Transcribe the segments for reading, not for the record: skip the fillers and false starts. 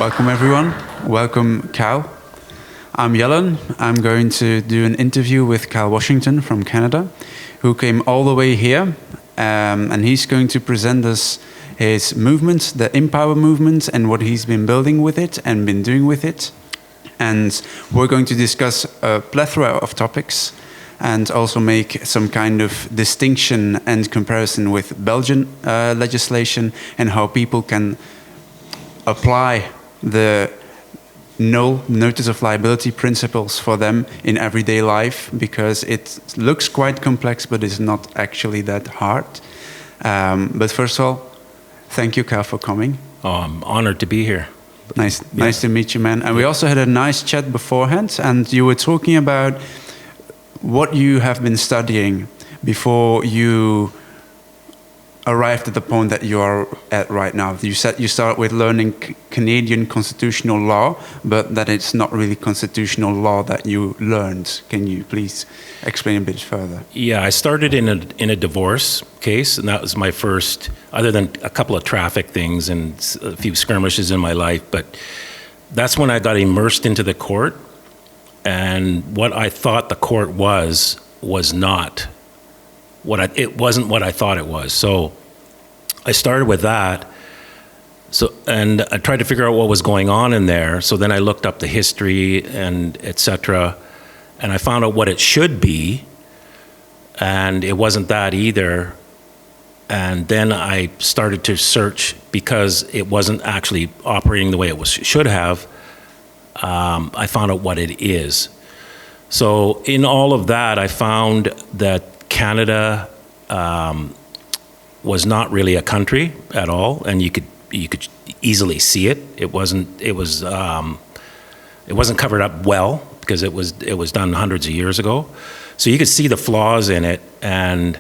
Welcome everyone. Welcome Cal. I'm Jellen. I'm going to do an interview with Cal Washington from Canada, who came all the way here, and he's going to present us his movement, the InPower movement, and what he's been building with it and been doing with it. And we're going to discuss a plethora of topics and also make some kind of distinction and comparison with Belgian legislation and how people can apply the notice of liability principles for them in everyday life, because it looks quite complex, but it's not actually that hard. But first of all, thank you, Cal, for coming. Oh, I'm honored to be here. Nice to meet you, man. And we also had a nice chat beforehand, and you were talking about what you have been studying before you arrived at the point that you are at right now. You said you start with learning Canadian constitutional law, but that it's not really constitutional law that you learned. Can you please explain a bit further? Yeah, I started in a divorce case, and that was my first, other than a couple of traffic things and a few skirmishes in my life, but that's when I got immersed into the court, and what I thought the court was not it wasn't what I thought it was. So I started with that. And I tried to figure out what was going on in there. So then I looked up the history and etc. And I found out what it should be, and it wasn't that either. And then I started to search, because it wasn't actually operating the way it should have. I found out what it is. So in all of that, I found that Canada was not really a country at all, and you could easily see it. It wasn't covered up well, because it was done hundreds of years ago. So you could see the flaws in it, and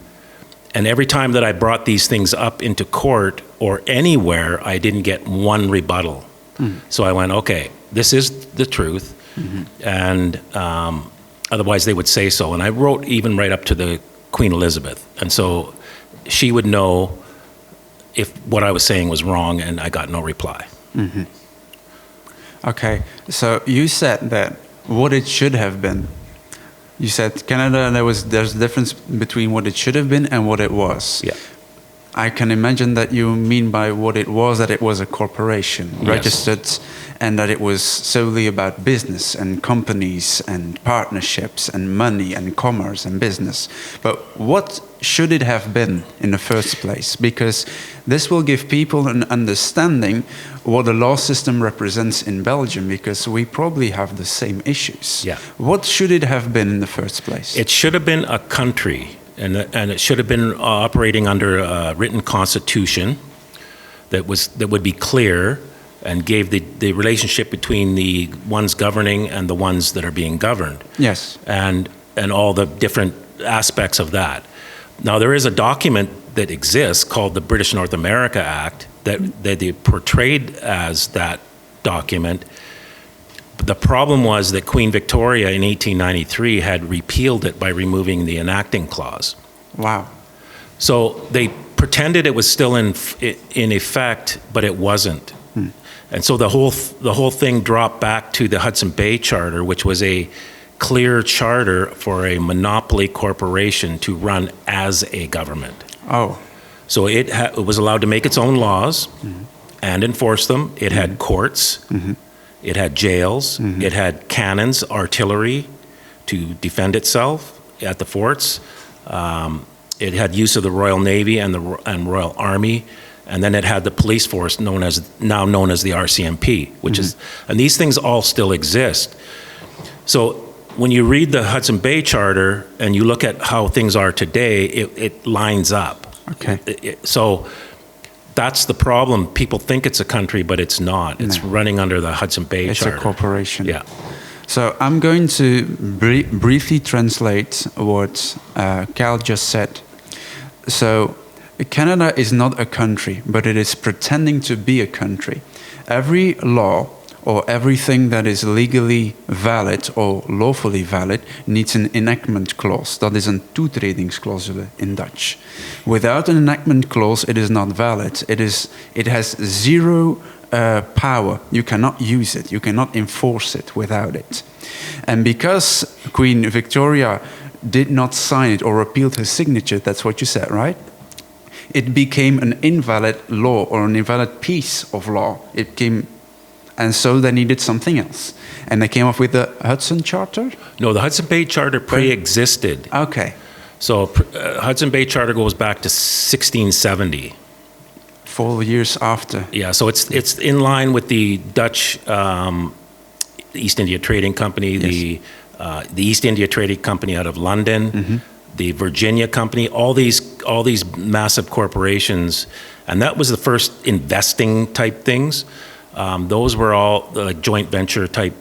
every time that I brought these things up into court or anywhere, I didn't get one rebuttal. So I went, okay, this is the truth, and otherwise they would say so. And I wrote even right up to the Queen Elizabeth, and so she would know if what I was saying was wrong, and I got no reply. Okay, so you said that what it should have been. You said Canada, there's a difference between what it should have been and what it was. Yeah. I can imagine that you mean by what it was that it was a corporation, registered, and that it was solely about business and companies and partnerships and money and commerce and business. But what should it have been in the first place? Because this will give people an understanding what the law system represents in Belgium, because we probably have the same issues. Yeah. What should it have been in the first place? It should have been a country. And it should have been operating under a written constitution that would be clear and gave the relationship between the ones governing and the ones that are being governed. Yes. And all the different aspects of that. Now, there is a document that exists called the British North America Act that they portrayed as that document. The problem was that Queen Victoria in 1893 had repealed it by removing the enacting clause. Wow. So they pretended it was still in effect, but it wasn't. And so the whole thing dropped back to the Hudson Bay Charter, which was a clear charter for a monopoly corporation to run as a government. Oh. So it was allowed to make its own laws and enforce them. It had courts. It had jails. It had cannons, artillery to defend itself at the forts. It had use of the Royal Navy and Royal Army, and then it had the police force now known as the RCMP, which is, and these things all still exist. So when you read the Hudson Bay Charter and you look at how things are today, it lines up. Okay. So that's the problem. People think it's a country, but it's not. It's running under the Hudson Bay Charter. It's a corporation. Yeah. So I'm going to briefly translate what Cal just said. So Canada is not a country, but it is pretending to be a country. Every law or everything that is legally valid or lawfully valid needs an enactment clause. Dat is een toetredingsclausule in Dutch. Without an enactment clause, it is not valid. It has zero power. You cannot use it. You cannot enforce it without it. And because Queen Victoria did not sign it or repealed her signature, that's what you said, right? It became an invalid law or an invalid piece of law. And so they needed something else. And they came up with the Hudson Charter? No, the Hudson Bay Charter pre-existed. Okay. So Hudson Bay Charter goes back to 1670. 4 years after. Yeah, so it's in line with the Dutch East India Trading Company, Yes. the East India Trading Company out of London, the Virginia Company, all these massive corporations, and that was the first investing type things. Those were all like joint venture type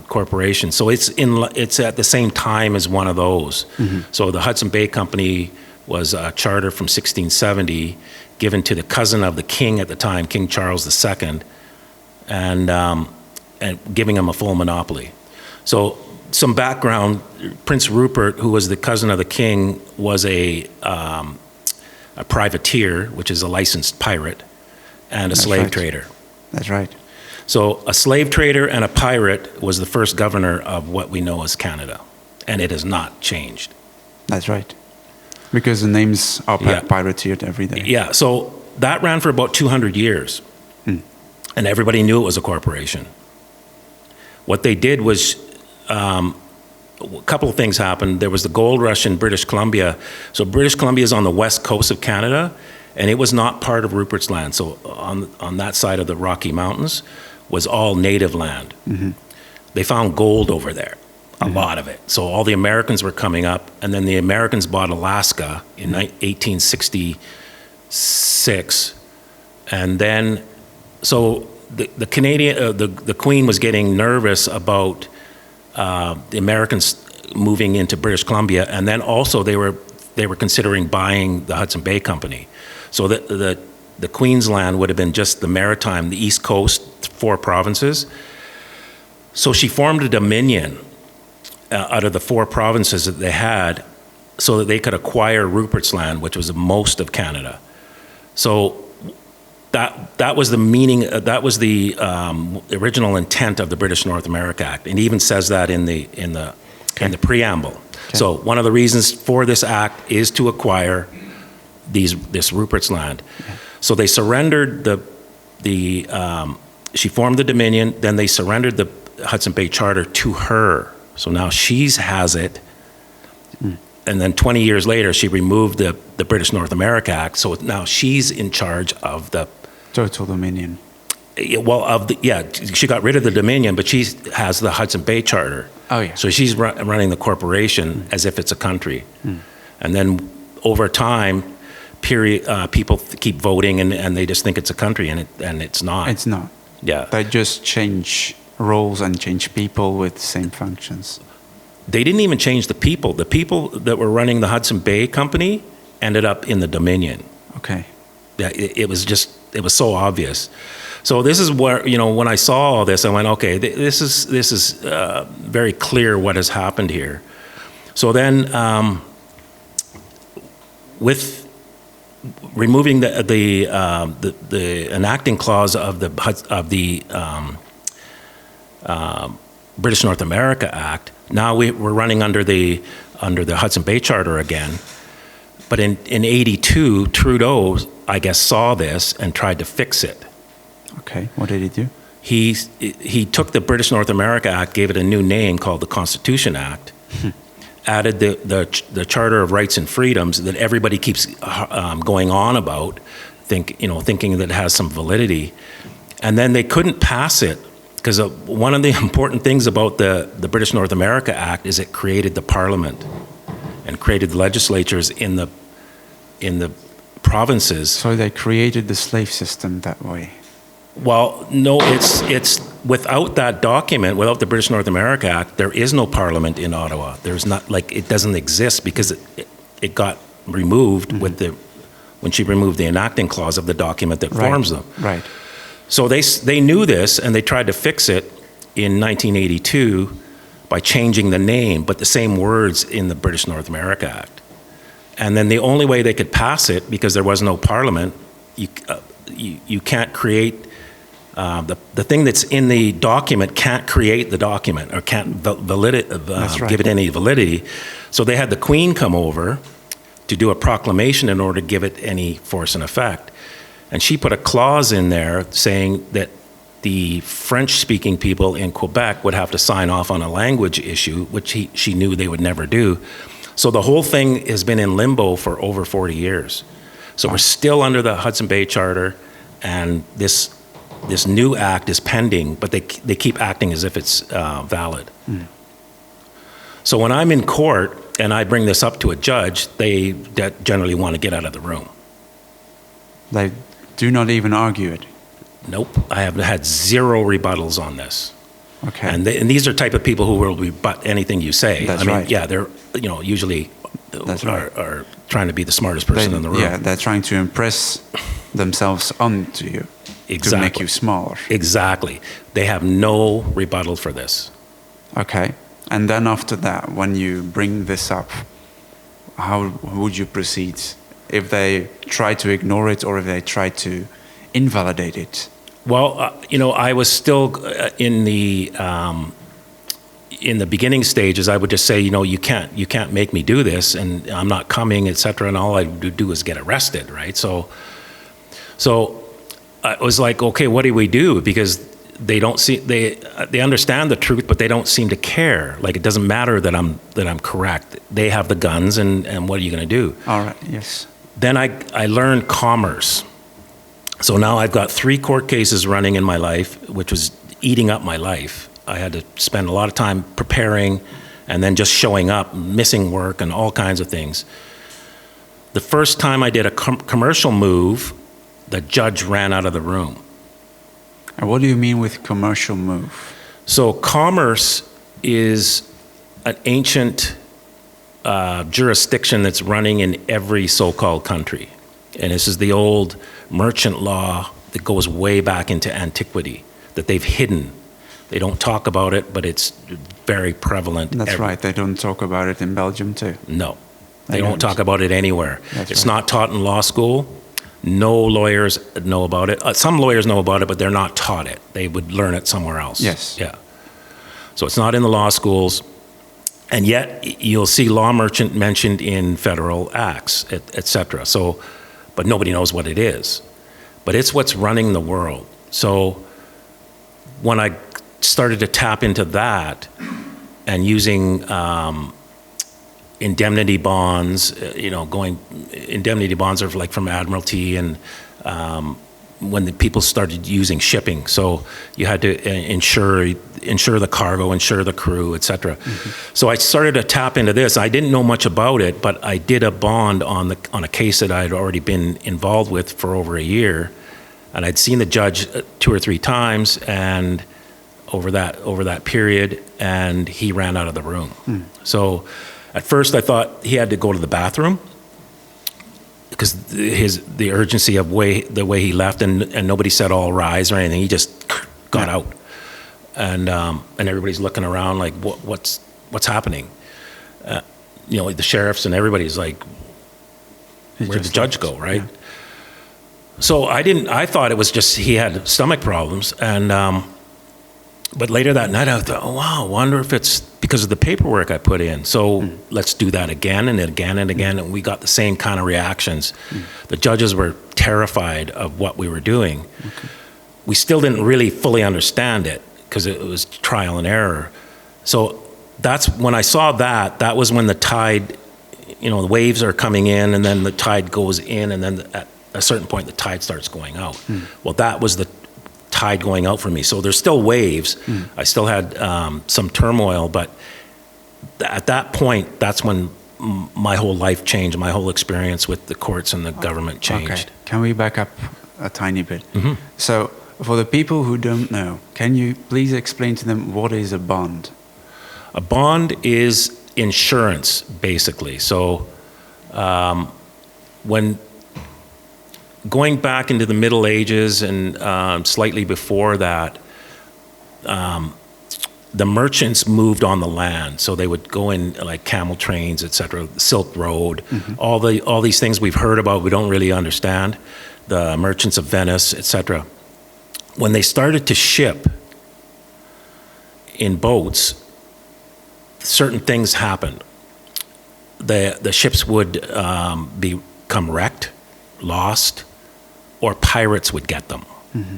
corporations. So it's at the same time as one of those. So the Hudson Bay Company was a charter from 1670, given to the cousin of the king at the time, King Charles II, and giving him a full monopoly. So some background: Prince Rupert, who was the cousin of the king, was a privateer, which is a licensed pirate, and a slave trader. That's right. So a slave trader and a pirate was the first governor of what we know as Canada, and it has not changed. That's right. Because the names are pirateered every day. Yeah, so that ran for about 200 years, and everybody knew it was a corporation. What they did was, a couple of things happened. There was the gold rush in British Columbia. So British Columbia is on the west coast of Canada, and it was not part of Rupert's Land. So on that side of the Rocky Mountains was all native land. They found gold over there, a lot of it. So all the Americans were coming up, and then the Americans bought Alaska in 1866, and then so the Canadian the Queen was getting nervous about the Americans moving into British Columbia, and then also they were considering buying the Hudson Bay Company. So the Queen's Land would have been just the maritime, the East Coast, 4 provinces. So she formed a dominion out of the 4 provinces that they had, so that they could acquire Rupert's Land, which was most of Canada. So that was the meaning. That was the original intent of the British North America Act, and it even says that in the preamble. Okay. So one of the reasons for this act is to acquire this Rupert's Land. Yeah. So they surrendered she formed the Dominion, then they surrendered the Hudson Bay Charter to her. So now she has it. And then 20 years later, she removed the British North America Act. So now she's in charge of the total dominion. Well, she got rid of the Dominion, but she has the Hudson Bay Charter. Oh, yeah. So she's running the corporation as if it's a country. And then over time, people keep voting, and they just think it's a country, and it's not. It's not. Yeah. They just change roles and change people with same functions. They didn't even change the people. The people that were running the Hudson Bay Company ended up in the Dominion. Okay. Yeah, it was so obvious. So this is where, when I saw all this, I went, okay, this is very clear what has happened here. So then, with removing the enacting clause of the British North America Act, now we're running under the Hudson Bay Charter again. But in 82, Trudeau, I guess, saw this and tried to fix it. Okay, what did he do? He took the British North America Act, gave it a new name called the Constitution Act, added the Charter of Rights and Freedoms that everybody keeps going on about, thinking that it has some validity, and then they couldn't pass it because one of the important things about the British North America Act is it created the Parliament and created the legislatures in the provinces. So they created the slave system that way. Well, no, it's without that document, without the British North America Act, there is no Parliament in Ottawa. There's not, it doesn't exist because it got removed when she removed the enacting clause of the document that forms them. Right. So they knew this, and they tried to fix it in 1982 by changing the name, but the same words in the British North America Act. And then the only way they could pass it, because there was no Parliament, you can't create The thing that's in the document can't create the document or can't give it any validity. So they had the Queen come over to do a proclamation in order to give it any force and effect. And she put a clause in there saying that the French-speaking people in Quebec would have to sign off on a language issue, which she knew they would never do. So the whole thing has been in limbo for over 40 years. So we're still under the Hudson Bay Charter, and this new act is pending, but they keep acting as if it's valid. So when I'm in court and I bring this up to a judge, they generally want to get out of the room. They do not even argue it? Nope. I have had zero rebuttals on this. Okay. And these are type of people who will rebut anything you say. That's right. Yeah, they're usually are trying to be the smartest person in the room. Yeah, they're trying to impress themselves onto you. Exactly. To make you smaller. Exactly. They have no rebuttal for this. Okay. And then after that, when you bring this up, how would you proceed? If they try to ignore it or if they try to invalidate it? Well, I was still in the beginning stages. I would just say, you can't make me do this, and I'm not coming, etc. And all I would do is get arrested, right? So I was like, okay, what do we do? Because they don't see they understand the truth, but they don't seem to care. Like, it doesn't matter that I'm correct. They have the guns, and what are you going to do? All right. Yes. Then I learned commerce. So now I've got 3 court cases running in my life, which was eating up my life. I had to spend a lot of time preparing and then just showing up, missing work and all kinds of things. The first time I did a commercial move, the judge ran out of the room. And what do you mean with commercial move? So commerce is an ancient jurisdiction that's running in every so-called country. And this is the old merchant law that goes way back into antiquity that they've hidden. They don't talk about it, but it's very prevalent. That's right. They don't talk about it in Belgium too. No. They don't talk about it anywhere. It's not taught in law school. No lawyers know about it. Some lawyers know about it, but they're not taught it. They would learn it somewhere else. Yes. Yeah. So it's not in the law schools. And yet you'll see law merchant mentioned in federal acts, et cetera. So, but nobody knows what it is. But it's what's running the world. So when I started to tap into that and using indemnity bonds, indemnity bonds are like from Admiralty, and when the people started using shipping. So you had to insure the cargo, insure the crew, et cetera. So I started to tap into this. I didn't know much about it, but I did a bond on a case that I'd already been involved with for over a year. And I'd seen the judge 2 or 3 times and over that period, and he ran out of the room. So at first I thought he had to go to the bathroom because the urgency of the way he left, and nobody said all rise or anything. He just got out, and everybody's looking around like, what's happening? The sheriffs and everybody's like, where'd the judge go, right? Yeah. So I thought it was just he had stomach problems, and but later that night I thought, oh wow, wonder if it's because of the paperwork I put in. So let's do that again and again and again, and we got the same kind of reactions. The judges were terrified of what we were doing. Okay. We still didn't really fully understand it because it was trial and error. So that's when I saw that was when the tide, the waves are coming in, and then the tide goes in, and then at a certain point the tide starts going out. Well, that was the tide going out for me. So there's still waves. I still had some turmoil, but at that point, that's when my whole life changed. My whole experience with the courts and the government changed. Okay. Can we back up a tiny bit? So for the people who don't know, can you please explain to them what is a bond? A bond is insurance, basically. So when going back into the Middle Ages and slightly before that, the merchants moved on the land. So they would go in like camel trains, et cetera, Silk Road, all these things we've heard about, we don't really understand, the merchants of Venice, et cetera. when they started to ship in boats, certain things happened. The ships would become wrecked, lost, or pirates would get them. Mm-hmm.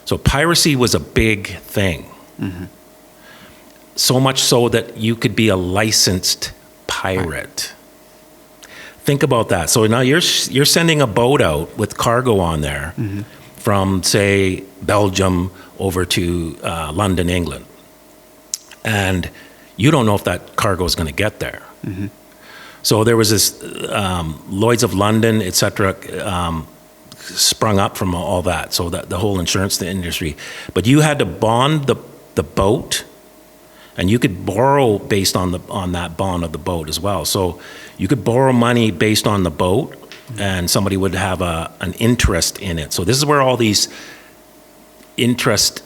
So piracy was a big thing. Mm-hmm. So much so that you could be a licensed pirate. Think about that. So now you're sending a boat out with cargo on there from, say, Belgium over to London, England. And you don't know if that cargo is going to get there. Mm-hmm. So there was this Lloyd's of London, et cetera, sprung up from all that. So that the whole insurance industry. But you had to bond the boat, and you could borrow based on that bond of the boat as well. So you could borrow money based on the boat, and somebody would have an interest in it. So this is where all these interest,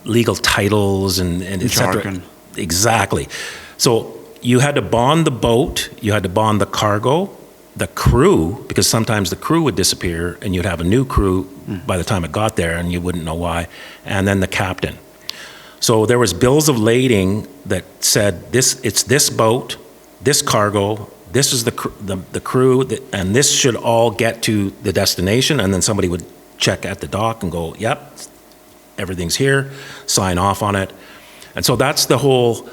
legal titles and et cetera. Exactly. So you had to bond the boat, you had to bond the cargo, the crew, because sometimes the crew would disappear and you'd have a new crew by the time it got there and you wouldn't know why, and then the captain. So there was bills of lading that said it's this boat, this cargo, this is the crew, and this should all get to the destination, and then somebody would check at the dock and go, yep, everything's here, sign off on it. And so that's the whole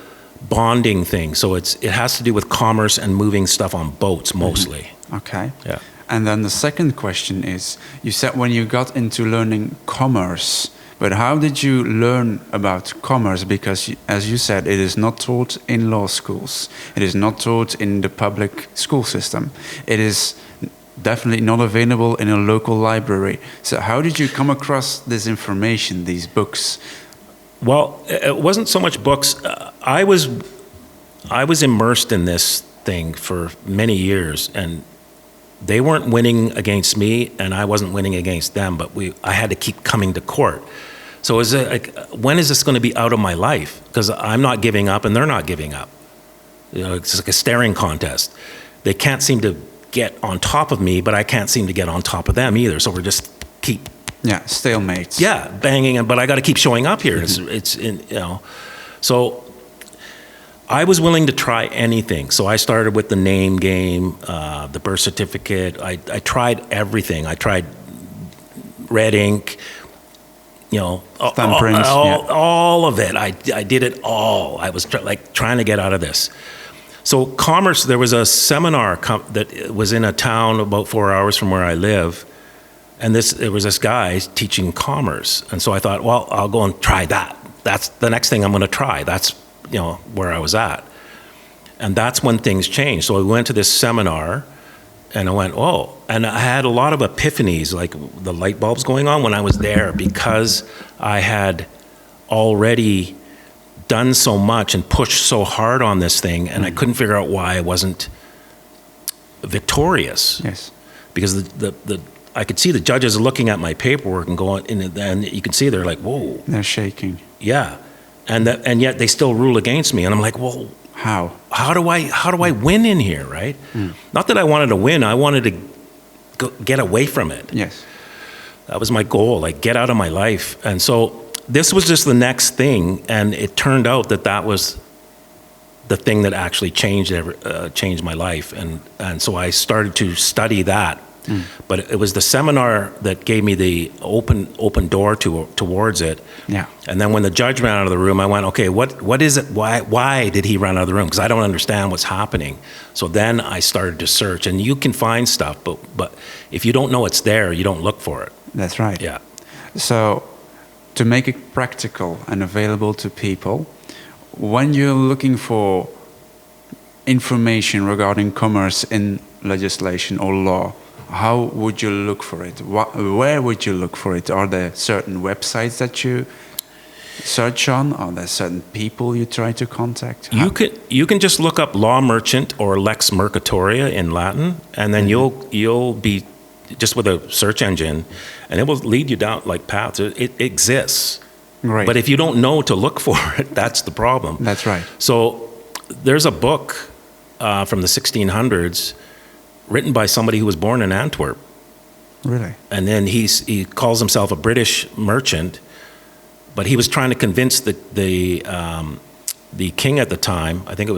bonding thing. So it has to do with commerce and moving stuff on boats mostly. Mm-hmm. Okay. Yeah. And then the second question is, you said when you got into learning commerce, but how did you learn about commerce? Because, as you said, it is not taught in law schools. It is not taught in the public school system. It is definitely not available in a local library. So how did you come across this information, these books? Well, it wasn't so much books. I was immersed in this thing for many years, and they weren't winning against me, and I wasn't winning against them, but I had to keep coming to court. So is it like, when is this going to be out of my life? Because I'm not giving up, and they're not giving up. You know, it's like a staring contest. They can't seem to get on top of me, but I can't seem to get on top of them either. So we're just keep stalemates. Yeah, banging, but I got to keep showing up here. It's in, you know. So I was willing to try anything. So I started with the name game, the birth certificate. I tried everything. I tried red ink, you know, thumbprints, all of it. I did it all. I was trying to get out of this. So commerce, there was a seminar that was in a town about 4 hours from where I live. And there was this guy teaching commerce. And so I thought, well, I'll go and try that. That's the next thing I'm going to try. That's, you know, where I was at. And that's when things changed. So I went to this seminar and I went, oh, and I had a lot of epiphanies, like the light bulbs going on when I was there, because I had already done so much and pushed so hard on this thing, and I couldn't figure out why I wasn't victorious. Yes. Because I could see the judges looking at my paperwork and going, and you could see they're like, whoa. They're shaking. Yeah. And yet they still rule against me. And I'm like, well, how do I win in here, right? Not that I wanted to win, I wanted to get away from it. Yes. That was my goal, like get out of my life. And so this was just the next thing, and it turned out that was the thing that actually changed my life. And so I started to study that. But it was the seminar that gave me the open door towards it. Yeah. And then when the judge ran out of the room, I went, okay, what is it? Why did he run out of the room? Because I don't understand what's happening. So then I started to search, and you can find stuff, but if you don't know it's there, you don't look for it. That's right. Yeah. So to make it practical and available to people, when you're looking for information regarding commerce in legislation or law, how would you look for it? Where would you look for it? Are there certain websites that you search on? Are there certain people you try to contact? You can just look up law merchant or lex mercatoria in Latin, and then you'll be just with a search engine, and it will lead you down like paths. It exists. Right. But if you don't know to look for it, that's the problem. That's right. So there's a book from the 1600s written by somebody who was born in Antwerp. Really? And then he calls himself a British merchant, but he was trying to convince the king at the time. I think it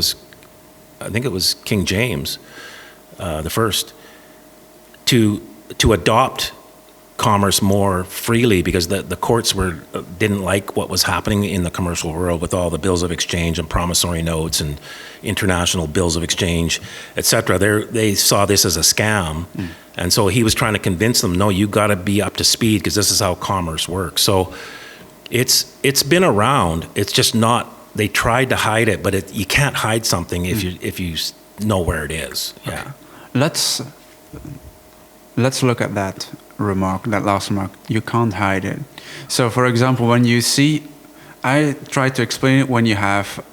was King James the first, to adopt commerce more freely, because the courts didn't like what was happening in the commercial world with all the bills of exchange and promissory notes and international bills of exchange, etc. They saw this as a scam, and so he was trying to convince them, no, you got to be up to speed, because this is how commerce works. So it's been around. It's just not. They tried to hide it, but you can't hide something if you know where it is. Yeah. Okay. Let's look at that last remark. You can't hide it. So, for example, when you see, I try to explain it when you have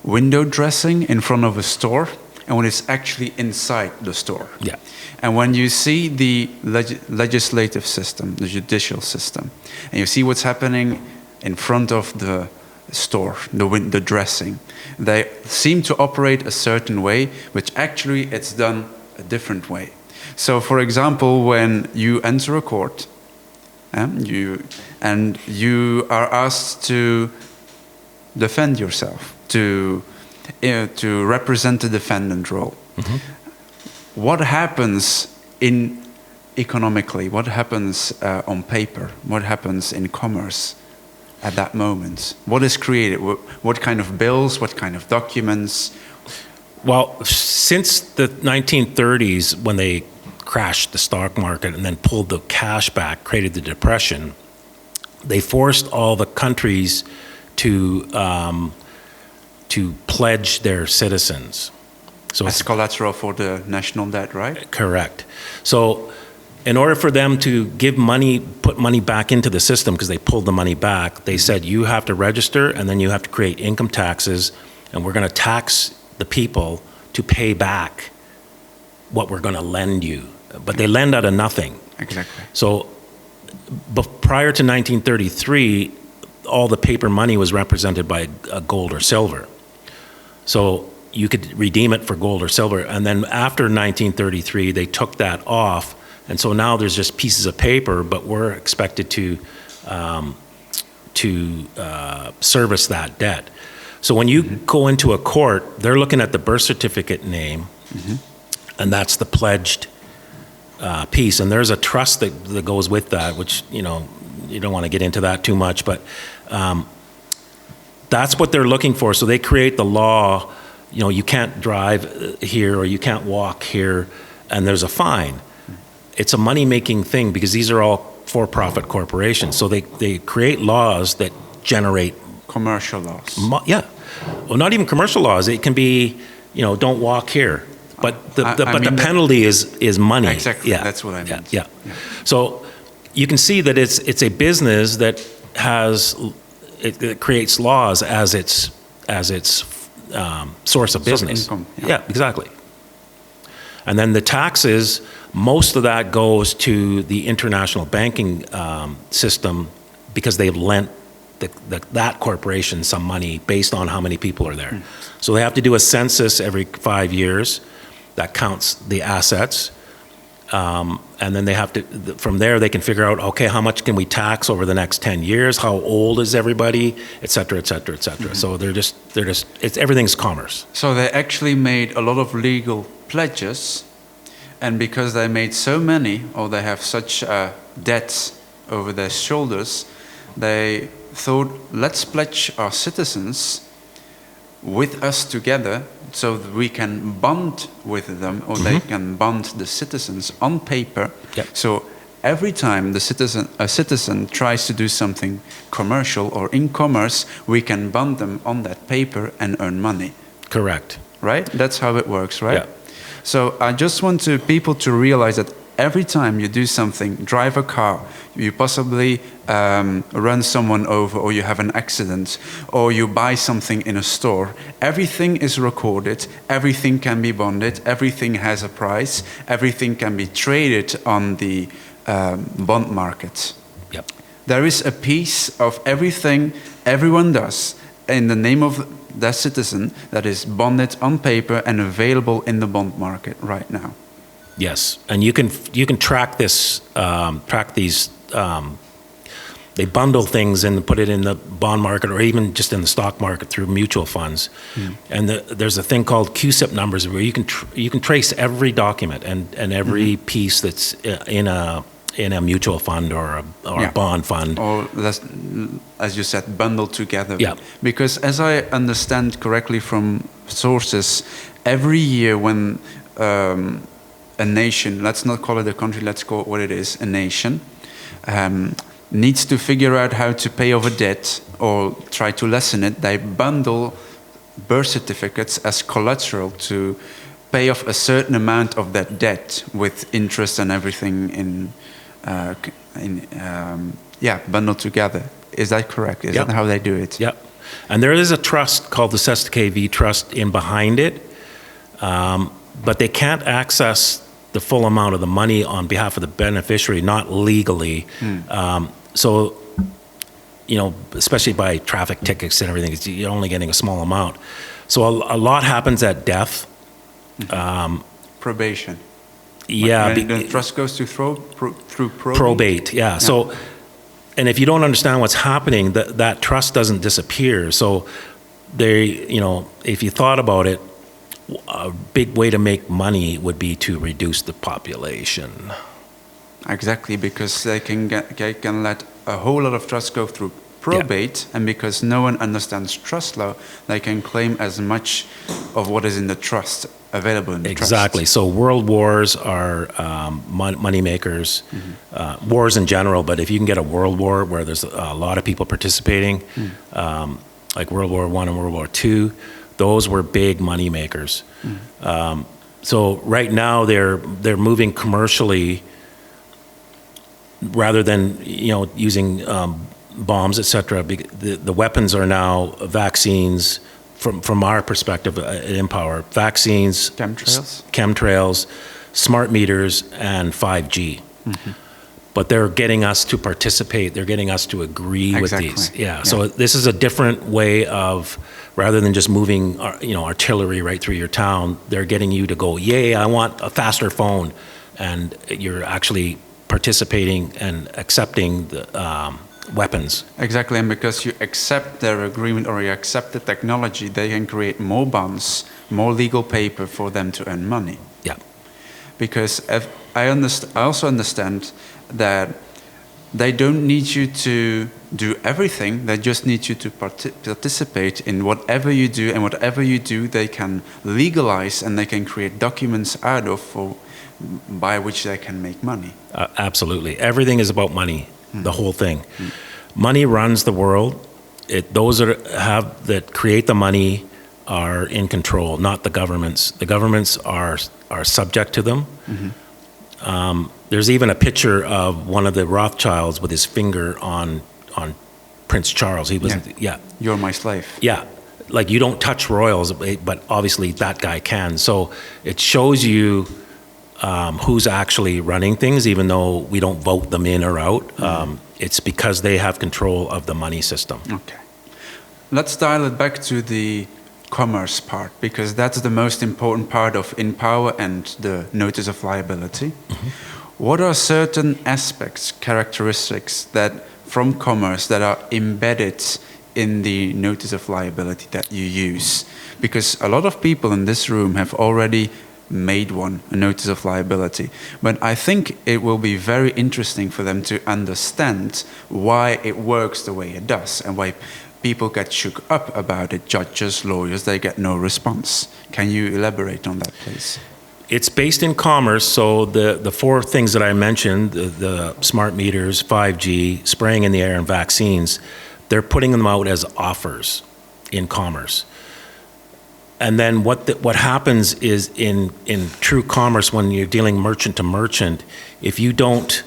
window dressing in front of a store, and when it's actually inside the store. Yeah. And when you see the legislative system, the judicial system, and you see what's happening in front of the store, the dressing, they seem to operate a certain way, which actually it's done a different way. So, for example, when you enter a court, you are asked to defend yourself, to represent the defendant role. Mm-hmm. What happens economically? What happens on paper? What happens in commerce at that moment? What is created? What kind of bills? What kind of documents? Well, since the 1930s, when they crashed the stock market and then pulled the cash back, created the Depression, they forced all the countries to pledge their citizens. So as collateral for the national debt, right? Correct. So in order for them to put money back into the system, because they pulled the money back, they said you have to register, and then you have to create income taxes, and we're going to tax the people to pay back what we're going to lend you. But they lend out of nothing. Exactly. So prior to 1933, all the paper money was represented by gold or silver. So you could redeem it for gold or silver. And then after 1933, they took that off. And so now there's just pieces of paper, but we're expected to service that debt. So when you go into a court, they're looking at the birth certificate name, and that's the pledged piece. And there's a trust that goes with that, which, you don't want to get into that too much, but that's what they're looking for. So they create the law, you can't drive here or you can't walk here, and there's a fine. It's a money-making thing, because these are all for-profit corporations. So they create laws that generate commercial laws. Yeah. Well, not even commercial laws. It can be, don't walk here. But the penalty is money. Exactly. Yeah. That's what I meant. Yeah. So you can see that it's a business that it creates laws as its source of business. Income. Yeah, exactly. And then the taxes, most of that goes to the international banking system, because they've lent that corporation some money based on how many people are there. So they have to do a census every 5 years that counts the assets. And then they have to, from there, they can figure out, okay, how much can we tax over the next 10 years? How old is everybody? Et cetera, et cetera, et cetera. So everything's commerce. So they actually made a lot of legal pledges, and because they made so many, or they have such debts over their shoulders, they thought, let's pledge our citizens with us together, so that we can bond with them, or they can bond the citizens on paper. Yep. So every time a citizen tries to do something commercial or in commerce, we can bond them on that paper and earn money. Correct. Right? That's how it works, right? Yeah. So I just want people to realize that every time you do something, drive a car, you possibly run someone over, or you have an accident, or you buy something in a store, everything is recorded, everything can be bonded, everything has a price, everything can be traded on the bond market. Yep. There is a piece of everything everyone does in the name of that citizen that is bonded on paper and available in the bond market right now. Yes, and you can track this, track these. They bundle things and put it in the bond market or even just in the stock market through mutual funds. And there's a thing called QSIP numbers where you can trace every document and every piece that's in a mutual fund or a bond fund. Or, as you said, bundled together. Yeah. Because as I understand correctly from sources, every year when a nation, let's not call it a country, let's call it what it is, a nation, needs to figure out how to pay off a debt or try to lessen it, they bundle birth certificates as collateral to pay off a certain amount of that debt with interest and everything bundled together. Is that correct? Is that how they do it? Yeah. And there is a trust called the SKV Trust in behind it, but they can't access the full amount of the money on behalf of the beneficiary, not legally. So, especially by traffic tickets and everything, you're only getting a small amount. So a lot happens at death. Probation. Yeah. When the trust goes through probate. Probate, yeah. So, and if you don't understand what's happening, that trust doesn't disappear. So if you thought about it, a big way to make money would be to reduce the population. Exactly, because they can let a whole lot of trust go through probate, and because no one understands trust law, they can claim as much of what is in the trust available in the trust. Exactly. So world wars are money makers, wars in general, but if you can get a world war where there's a lot of people participating, like World War I and World War II, those were big money makers. So right now they're moving commercially rather than using bombs, etc. The weapons are now vaccines. From our perspective at InPower, vaccines, chemtrails, smart meters, and 5G. But they're getting us to participate. They're getting us to agree with these. Yeah. So this is a different way of, rather than just moving artillery right through your town, they're getting you to go, yay, I want a faster phone. And you're actually participating and accepting the weapons. Exactly, and because you accept their agreement or you accept the technology, they can create more bonds, more legal paper for them to earn money. Yeah. Because I also understand that they don't need you to do everything, they just need you to participate in whatever you do, and whatever you do they can legalize and they can create documents out of by which they can make money. Absolutely. Everything is about money. The whole thing. Money runs the world. Those that create the money are in control, not the governments. The governments are subject to them. There's even a picture of one of the Rothschilds with his finger on Prince Charles. He was You're my slave. Yeah. Like, you don't touch royals, but obviously that guy can. So it shows you who's actually running things, even though we don't vote them in or out. It's because they have control of the money system. Okay. Let's dial it back to the commerce part, because that's the most important part of InPower and the notice of liability. What are certain aspects, characteristics that from commerce that are embedded in the notice of liability that you use? Because a lot of people in this room have already made a notice of liability. But I think it will be very interesting for them to understand why it works the way it does and why people get shook up about it. Judges, lawyers, they get no response. Can you elaborate on that, please? It's based in commerce, so the four things that I mentioned, the smart meters, 5G, spraying in the air, and vaccines, they're putting them out as offers in commerce. And then what happens is in true commerce, when you're dealing merchant to merchant, if you don't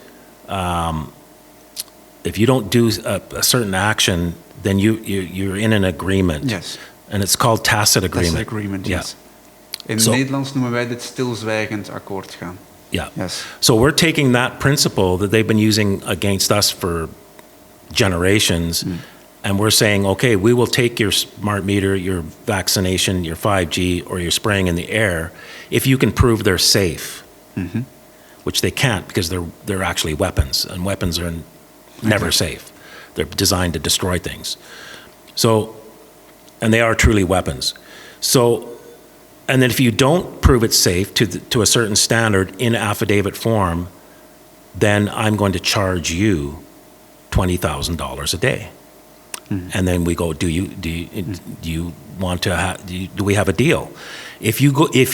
do a certain action, then you're in an agreement. Yes. And it's called tacit agreement. Tacit agreement, yes. In Nederlands noemen wij dit stilzwijgend akkoord gaan. Yeah. Yes. So we're taking that principle that they've been using against us for generations, and we're saying, okay, we will take your smart meter, your vaccination, your 5G, or your spraying in the air if you can prove they're safe. which they can't because they're actually weapons, and weapons are never safe. They're designed to destroy things. So, and they are truly weapons. So, and then if you don't prove it safe to a certain standard in affidavit form, then I'm going to charge you $20,000 a day. And then we go, do you want to do we have a deal? If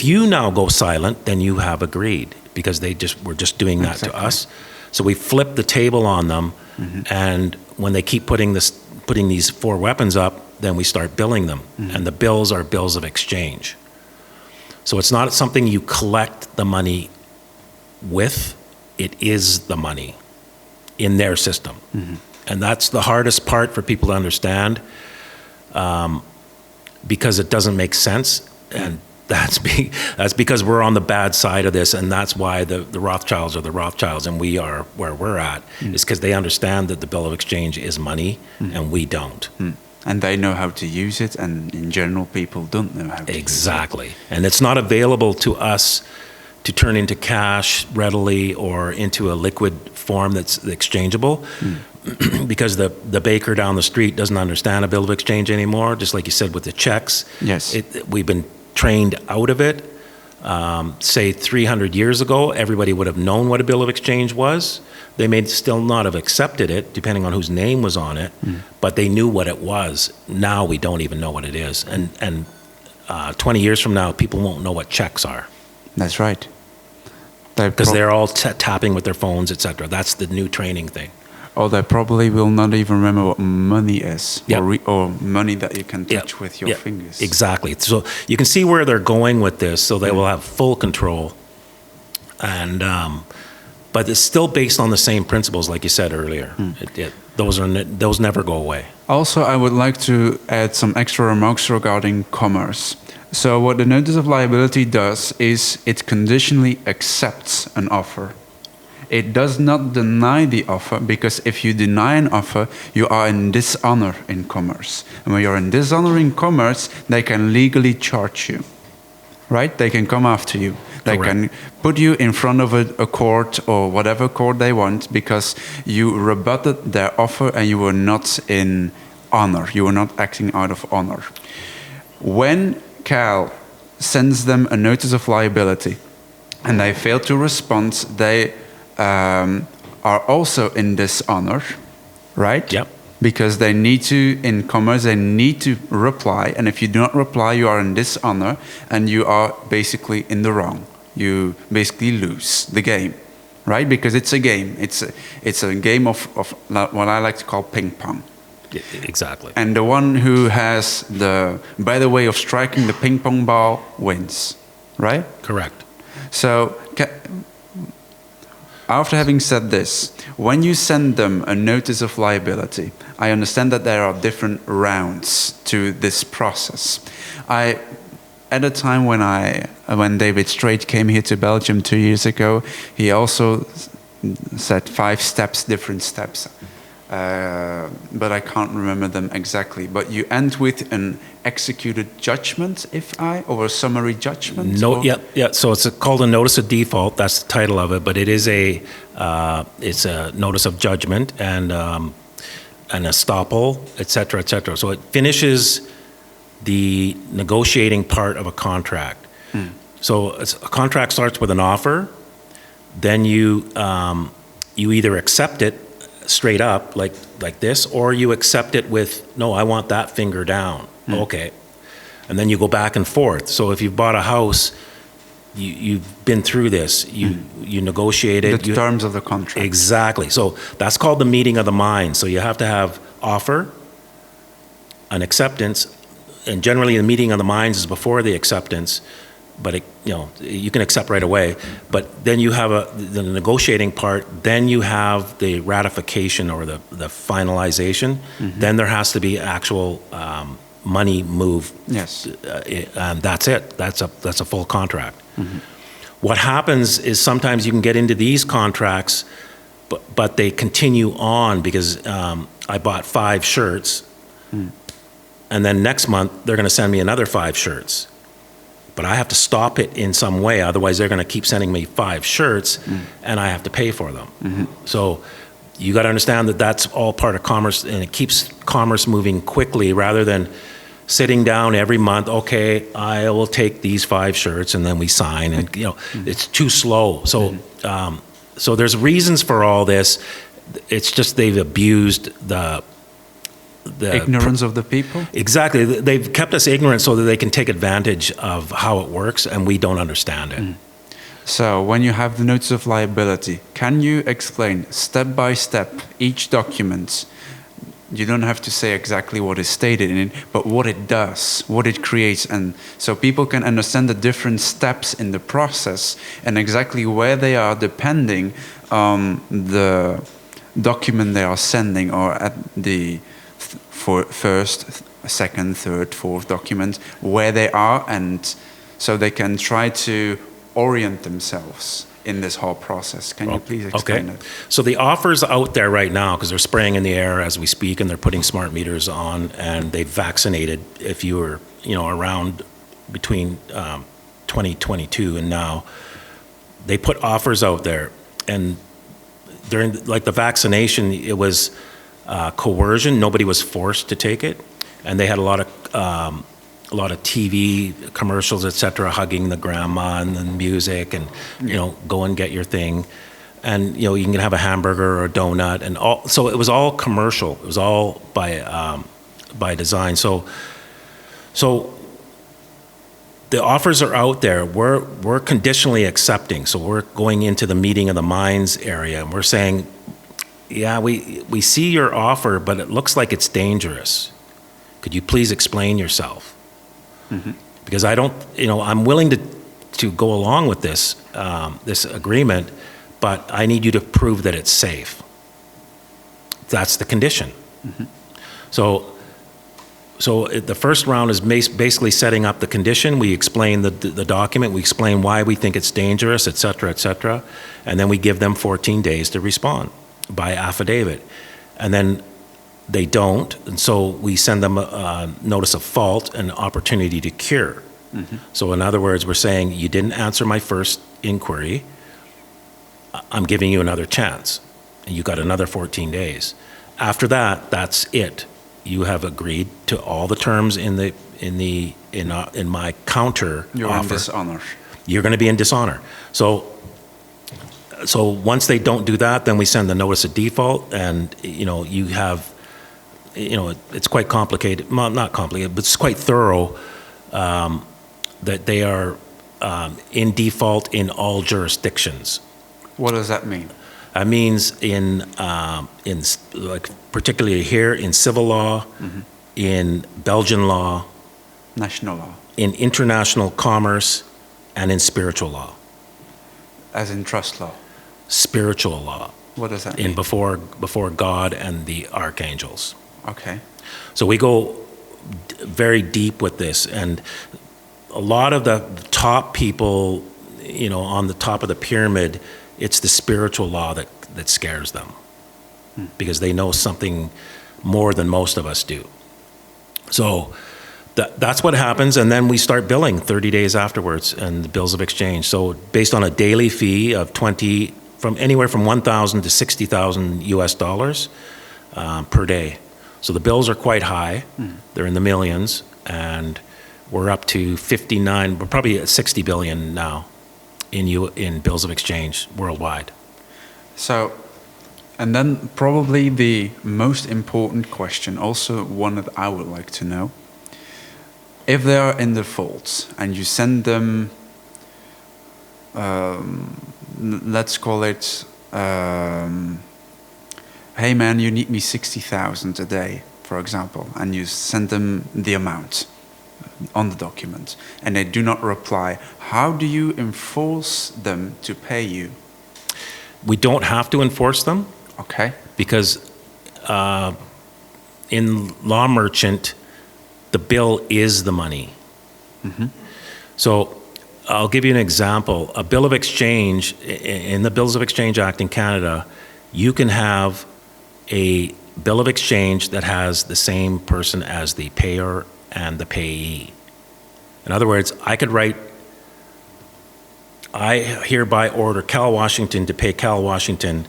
you now go silent, then you have agreed, because we're just doing that to us. So we flip the table on them, and when they keep putting these 4 weapons up, then we start billing them, and the bills are bills of exchange. So it's not something you collect the money with; it is the money in their system. And that's the hardest part for people to understand, because it doesn't make sense. And that's because we're on the bad side of this, and that's why the Rothschilds are the Rothschilds and we are where we're at, is because they understand that the bill of exchange is money, and we don't. And they know how to use it, and in general, people don't know how to Exactly. Use it. And it's not available to us to turn into cash readily or into a liquid form that's exchangeable, because the baker down the street doesn't understand a bill of exchange anymore, just like you said with the checks. Yes. We've been trained out of it. Say 300 years ago, everybody would have known what a bill of exchange was. They may still not have accepted it, depending on whose name was on it, but they knew what it was. Now we don't even know what it is. And 20 years from now, people won't know what checks are. That's right. Because they're all tapping with their phones, etc. That's the new training thing. Or they probably will not even remember what money is, or money that you can touch with your fingers. Exactly. So you can see where they're going with this, so they will have full control. And but it's still based on the same principles, like you said earlier. Those never go away. Also, I would like to add some extra remarks regarding commerce. So what the notice of liability does is it conditionally accepts an offer. It does not deny the offer, because if you deny an offer, you are in dishonor in commerce. And when you're in dishonor in commerce, they can legally charge you, right? They can come after you. They can put you in front of a court, or whatever court they want, because you rebutted their offer and you were not in honor. You were not acting out of honor. When Cal sends them a notice of liability and they fail to respond, they are also in dishonor, right? Yep. Because they need to, in commerce, they need to reply. And if you do not reply, you are in dishonor and you are basically in the wrong. You basically lose the game, right? Because it's a game. It's a game of what I like to call ping pong. Exactly. And the one who has the better way of striking the ping pong ball wins, right? Correct. So, after having said this, when you send them a notice of liability, I understand that there are different rounds to this process. At a time when David Straight came here to Belgium 2 years ago, he also said 5 steps, different steps. But I can't remember them exactly. But you end with an executed judgment, or a summary judgment? No, yeah. So it's called a notice of default. That's the title of it. But it is it's a notice of judgment and an estoppel, etc., etc. So it finishes the negotiating part of a contract. So a contract starts with an offer. Then you either accept it straight up like this, or you accept it with, no, I want that finger down. Okay. And then you go back and forth. So if you've bought a house, you've been through this. You negotiated the terms of the contract. Exactly. So that's called the meeting of the minds. So you have to have offer, an acceptance, and generally the meeting of the minds is before the acceptance. But you can accept right away. But then you have the negotiating part. Then you have the ratification or the finalization. Then there has to be actual money move. Yes. And that's it. That's a full contract. What happens is sometimes you can get into these contracts, but they continue on because I bought 5 shirts, and then next month they're going to send me another 5 shirts. but I have to stop it in some way. Otherwise, they're going to keep sending me 5 shirts, and I have to pay for them. So you got to understand that that's all part of commerce, and it keeps commerce moving quickly rather than sitting down every month. Okay, I will take these 5 shirts, and then we sign. And it's too slow. So so there's reasons for all this. It's just they've abused the ignorance of the people. Exactly. They've kept us ignorant so that they can take advantage of how it works, and we don't understand it. So when you have the notice of liability, can you explain step by step each document? You don't have to say exactly what is stated in it, but what it does, what it creates, and so people can understand the different steps in the process and exactly where they are depending on the document they are sending, or at the first, second, third, fourth document, where they are, and so they can try to orient themselves in this whole process. Can you please explain it? So the offer's out there right now because they're spraying in the air as we speak, and they're putting smart meters on, and they've vaccinated. If you were, around between 2022 and now, they put offers out there, and during the vaccination, it was coercion. Nobody was forced to take it, and they had a lot of TV commercials, etc., hugging the grandma and the music, and go and get your thing, and you can have a hamburger or a donut, and all. So it was all commercial. It was all by design. So the offers are out there. We're conditionally accepting. So we're going into the meeting of the minds area, and we're saying, yeah, we see your offer, but it looks like it's dangerous. Could you please explain yourself? Because I don't, I'm willing to go along with this this agreement, but I need you to prove that it's safe. That's the condition. So the first round is basically setting up the condition. We explain the document. We explain why we think it's dangerous, et cetera, and then we give them 14 days to respond by affidavit, and then they don't, and so we send them a notice of fault and opportunity to cure. So in other words, we're saying, you didn't answer my first inquiry, I'm giving you another chance, and you got another 14 days. After that, that's it. You have agreed to all the terms in my counter You're offer. in dishonor. You're going to be in dishonor. So once they don't do that, then we send the notice of default, and you have, it's quite complicated. Well, not complicated, but it's quite thorough. That they are in default in all jurisdictions. What does that mean? That means in particularly here in civil law, in Belgian law, national law, in international commerce, and in spiritual law. As in trust law. Spiritual law. What does that mean? In before God and the archangels. Okay. So we go very deep with this, and a lot of the top people, on the top of the pyramid, it's the spiritual law that scares them, because they know something more than most of us do. So that's what happens, and then we start billing 30 days afterwards, and the bills of exchange. So based on a daily fee of anywhere from $1,000 to $60,000 US per day. So the bills are quite high. They're in the millions, and we're up to 59. We're probably at 60 billion now in bills of exchange worldwide. So, and then probably the most important question, also one that I would like to know. If they are in default and you send them, let's call it, hey man, you need me 60,000 a day, for example, and you send them the amount on the document, and they do not reply, how do you enforce them to pay you? We don't have to enforce them. Okay. Because in law merchant, the bill is the money. So I'll give you an example. A bill of exchange, in the Bills of Exchange Act in Canada, you can have a bill of exchange that has the same person as the payer and the payee. In other words, I could write, I hereby order Cal Washington to pay Cal Washington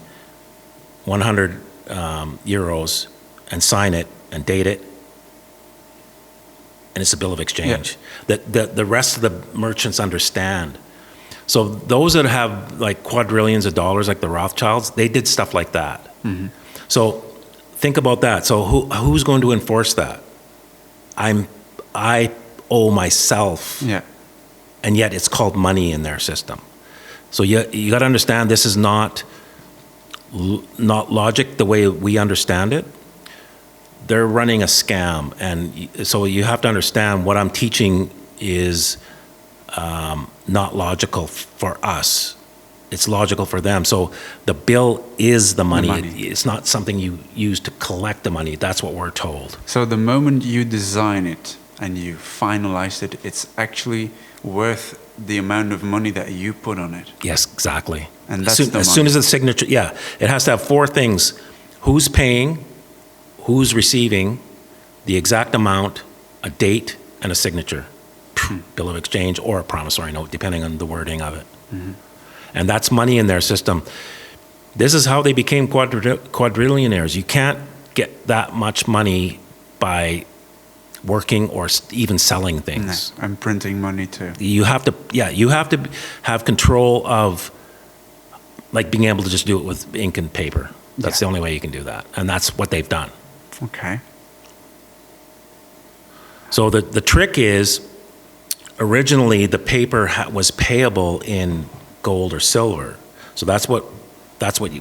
100 euros and sign it and date it, and it's a bill of exchange. The rest of the merchants understand. So those that have like quadrillions of dollars, like the Rothschilds, they did stuff like that. Mm-hmm. So think about that. So who's going to enforce that? I owe myself, and yet it's called money in their system. So you got to understand, this is not logic the way we understand it. They're running a scam, and so you have to understand what I'm teaching is not logical for us. It's logical for them. So the bill is the money. It's not something you use to collect the money. That's what we're told. So the moment you design it and you finalize it, it's actually worth the amount of money that you put on it. Yes, exactly. And that's as soon as the signature, it has to have four things: who's paying, who's receiving, the exact amount, a date, and a signature. Bill of exchange or a promissory note, depending on the wording of it. Mm-hmm. And that's money in their system. This is how they became quadrillionaires. You can't get that much money by working or even selling things. No, I'm printing money too. You have to have control of, like, being able to just do it with ink and paper. That's the only way you can do that. And that's what they've done. Okay. So the trick is, originally the paper was payable in gold or silver. So that's what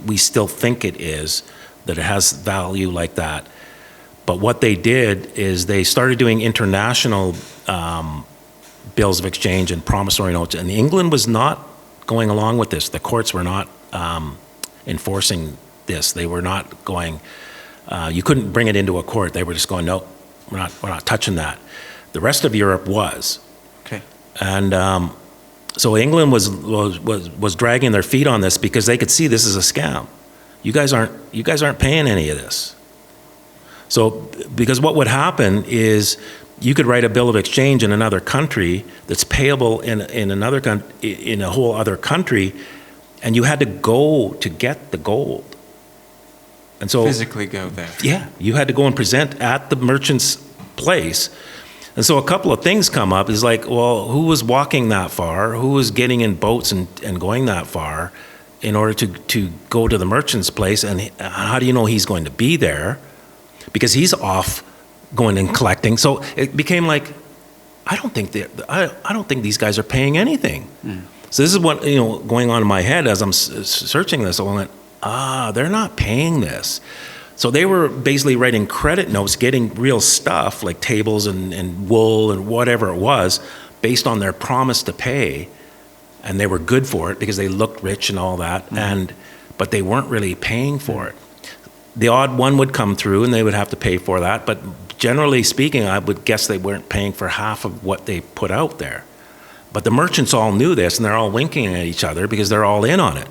we still think it is, that it has value like that. But what they did is they started doing international bills of exchange and promissory notes, and England was not going along with this. The courts were not enforcing this. They were not going, you couldn't bring it into a court. They were just going, no, we're not touching that. The rest of Europe was. Okay. And so England was dragging their feet on this because they could see this is a scam. You guys aren't paying any of this. So, because what would happen is you could write a bill of exchange in another country that's payable in a whole other country, and you had to go to get the gold. And so physically go there. Yeah, you had to go and present at the merchant's place. And so a couple of things come up. Is like, well, who was walking that far? Who was getting in boats and going that far in order to go to the merchant's place? And how do you know he's going to be there? Because he's off going and collecting. So it became like, I don't think these guys are paying anything. So this is what going on in my head as I'm searching this. I went, they're not paying this. So they were basically writing credit notes, getting real stuff like tables and wool and whatever it was, based on their promise to pay, and they were good for it because they looked rich and all that. But they weren't really paying for it. The odd one would come through and they would have to pay for that, but generally speaking, I would guess they weren't paying for half of what they put out there. But the merchants all knew this, and they're all winking at each other because they're all in on it.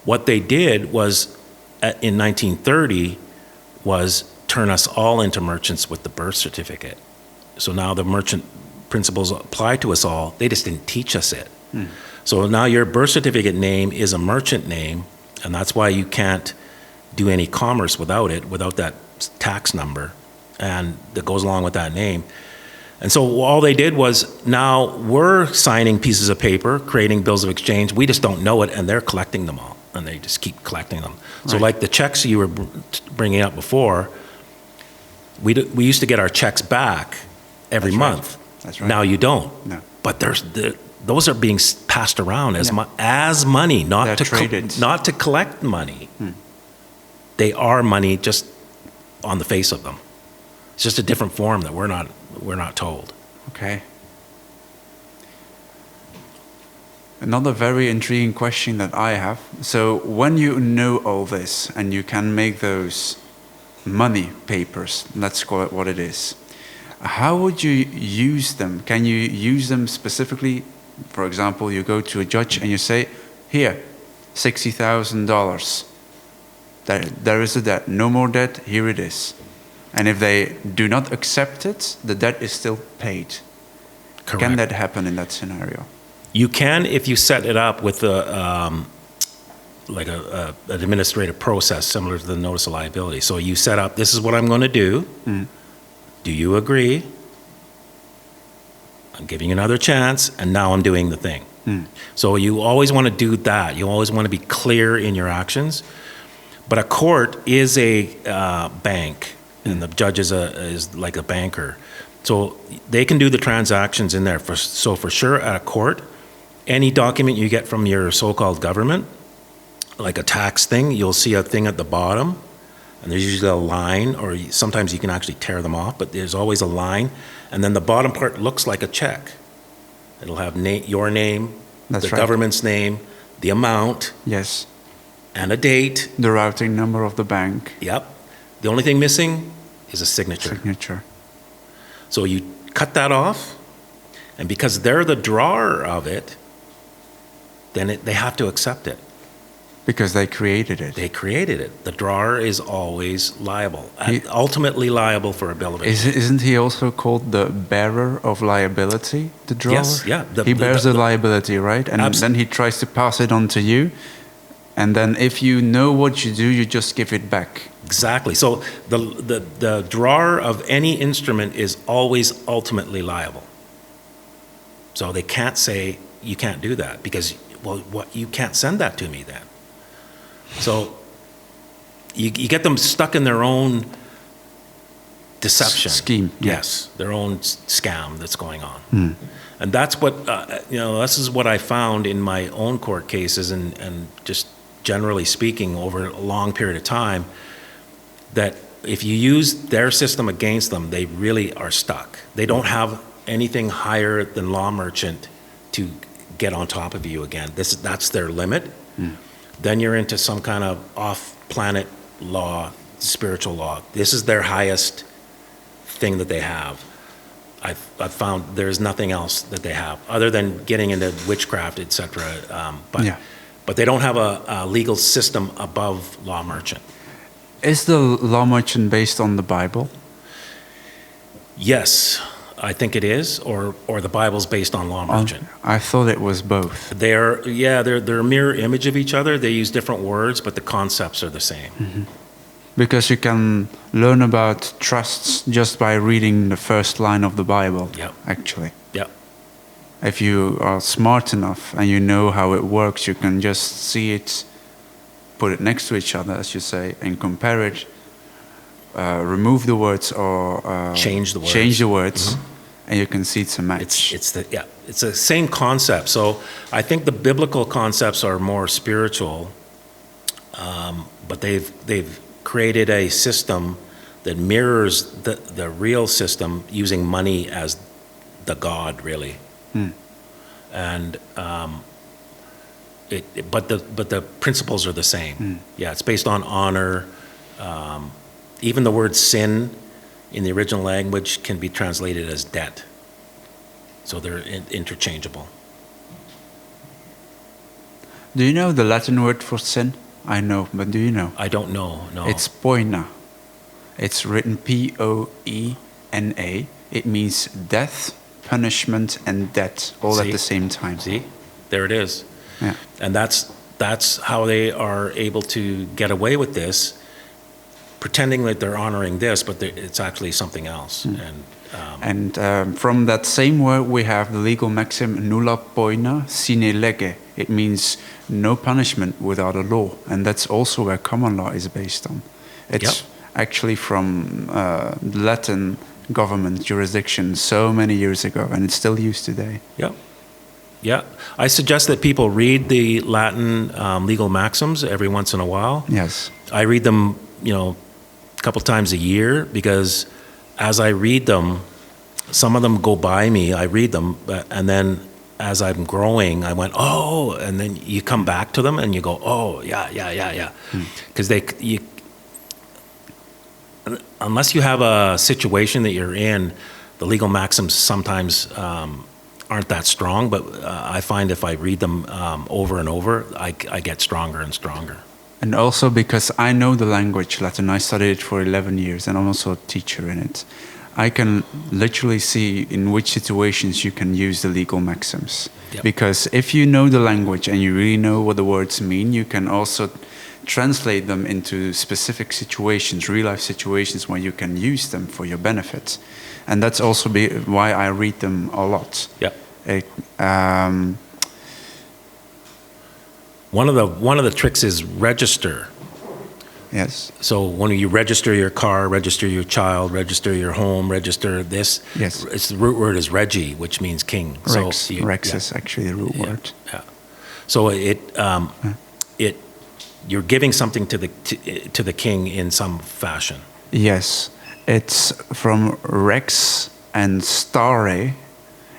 What they did was, in 1930, was turn us all into merchants with the birth certificate. So now the merchant principles apply to us all. They just didn't teach us it. So now your birth certificate name is a merchant name, and that's why you can't do any commerce without it, without that tax number, and that goes along with that name. And so all they did was, now we're signing pieces of paper, creating bills of exchange. We just don't know it, and they're collecting them all, and they just keep collecting them. Right. So like the checks you were bringing up before, we used to get our checks back every month. Right. That's right. Now you don't. No. But those are being passed around as money, not to collect money. They are money just on the face of them. It's just a different form that we're not told. Okay. Another very intriguing question that I have. So when you know all this and you can make those money papers, let's call it what it is, how would you use them? Can you use them specifically? For example, you go to a judge and you say, here, $60,000. There is a debt. No more debt. Here it is. And if they do not accept it, the debt is still paid. Correct. Can that happen in that scenario? You can if you set it up with like an administrative process similar to the notice of liability. So you set up, this is what I'm going to do. Do you agree? I'm giving you another chance, and now I'm doing the thing. So you always want to do that. You always want to be clear in your actions. But a court is a bank, and the judge is like a banker. So they can do the transactions in there. So for sure at a court, any document you get from your so-called government, like a tax thing, you'll see a thing at the bottom, and there's usually a line, or sometimes you can actually tear them off, but there's always a line, and then the bottom part looks like a check. It'll have your name, the government's name, the amount, yes, and a date. The routing number of the bank. Yep. The only thing missing is a signature. So you cut that off, and because they're the drawer of it, then they have to accept it. Because they created it. They created it. The drawer is always liable, ultimately liable for a bill of exchange. Isn't he also called the bearer of liability, the drawer? Yes, yeah. He bears the liability, right? And then he tries to pass it on to you. And then if you know what you do, you just give it back. Exactly. So the drawer of any instrument is always ultimately liable. So they can't say, you can't do that, because, well, you can't send that to me then. So you get them stuck in their own deception. Scheme. Yes, their own scam that's going on. And that's what, this is what I found in my own court cases and just generally speaking over a long period of time, that if you use their system against them, they really are stuck. They don't have anything higher than law merchant to get on top of you again. That's their limit. Then you're into some kind of off-planet law, spiritual law. This is their highest thing that they have. I've found there's nothing else that they have other than getting into witchcraft, etc. But they don't have a legal system above law merchant. Is the law merchant based on the Bible? Yes, I think it is, or the Bible's based on law merchant. I thought it was both. They're a mirror image of each other. They use different words, but the concepts are the same. Because you can learn about trusts just by reading the first line of the Bible, actually. Yep. If you are smart enough and you know how it works, you can just see it, put it next to each other, as you say, and compare it, remove the words or change the words, and you can see it's a match. It's the same concept. So I think the biblical concepts are more spiritual, but they've created a system that mirrors the real system using money as the God, really. And but the principles are the same. Yeah, it's based on honor. Even the word sin in the original language can be translated as debt. So they're interchangeable. Do you know the Latin word for sin? I know, but do you know? I don't know, no. It's poena. It's written P-O-E-N-A. It means death, punishment, and debt all at the same time. See? There it is. Yeah. And that's how they are able to get away with this, pretending that they're honoring this, but it's actually something else. And from that same word, we have the legal maxim nulla poena sine lege. It means no punishment without a law. And that's also where common law is based on. It's actually from Latin government jurisdiction so many years ago, and it's still used today. Yeah. I suggest that people read the Latin legal maxims every once in a while. Yes. I read them, a couple times a year, because as I read them, some of them go by me. I read them, and then as I'm growing, I went, oh, and then you come back to them and you go, oh, yeah. Because unless you have a situation that you're in, the legal maxims sometimes aren't that strong, but I find if I read them over and over, I get stronger and stronger. And also because I know the language Latin, I studied it for 11 years and I'm also a teacher in it. I can literally see in which situations you can use the legal maxims. Yep. Because if you know the language and you really know what the words mean, you can also translate them into specific situations, real life situations where you can use them for your benefit. And that's also why I read them a lot. Yep. Um, One of the tricks is register. yes. So when you register your car, register your child, register your home, register this, Yes. it's the root word is Regi, which means king. Rex, So Rex is actually the root word. Yeah. So you're giving something to the king in some fashion. Yes, it's from Rex and Stare,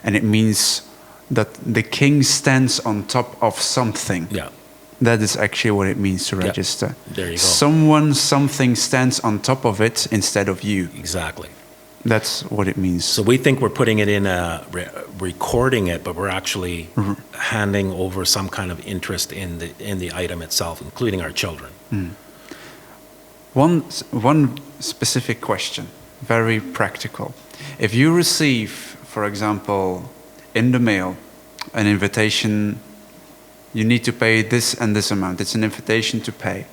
and it means that the king stands on top of something. Yeah. That is actually what it means to register. There you go. Someone, something stands on top of it instead of you. Exactly. That's what it means. So we think we're putting it in recording it, but we're actually handing over some kind of interest in the item itself, including our children. One specific question, very practical. If you receive, for example, in the mail, an invitation, you need to pay this and this amount. It's an invitation to pay.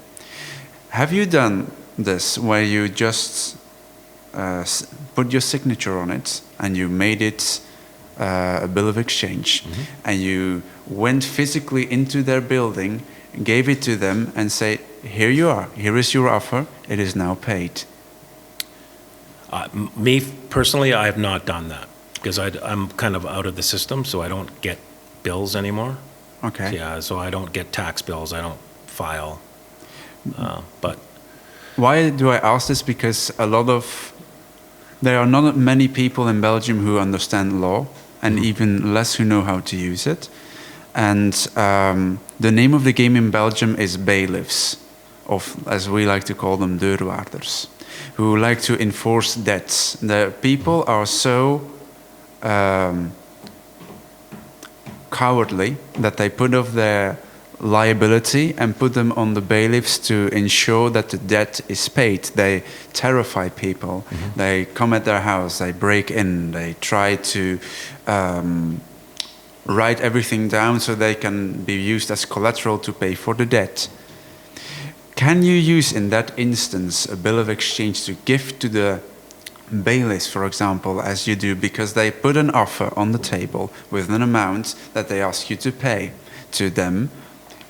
Have you done this where you just put your signature on it and you made it a bill of exchange, and you went physically into their building, gave it to them and say, here you are, here is your offer, it is now paid? Me personally, I have not done that because I'm kind of out of the system, so I don't get bills anymore. Okay. Yeah, so I don't get tax bills, I don't file, but Why do I ask this? Because there are not many people in Belgium who understand law, and even less who know how to use it. And the name of the game in Belgium is bailiffs, as we like to call them, deurwaarders, who like to enforce debts. The people are so cowardly that they put off their liability and put them on the bailiffs to ensure that the debt is paid. They terrify people. They come at their house, they break in, they try to write everything down so they can be used as collateral to pay for the debt. Can you use in that instance a bill of exchange to give to the bailiffs, for example, as you do, because they put an offer on the table with an amount that they ask you to pay to them?